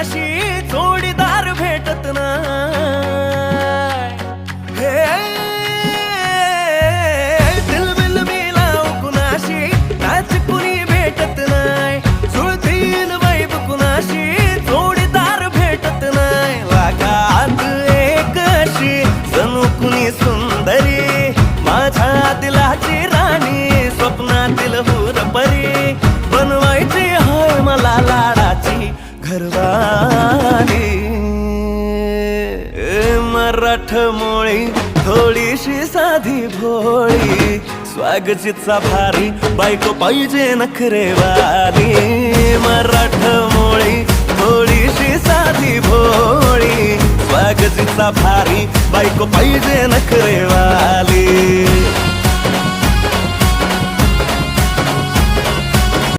कुणाशी जोडीदार भेटत नाही। दिल बिल मिलाव कुणाशी त्याच कुणी भेटत नाही। जुळतील वैब कुणाशी जोडीदार भेटत नाही। लागात एक अशी जणू कुणी सुंदरी, माझ्या दिलाची राणी, स्वप्नातील हुरपरी, बनवायची हाय मला लाडाची घरवाली। मराठमोळी थोडीशी साधी भोळी, स्वागतीचा भारी बायको पाहिजे नखरेवाली। मराठमोळी थोडीशी साधी भोळी, स्वागतीचा भारी बायको पाहिजे नखरेवाली।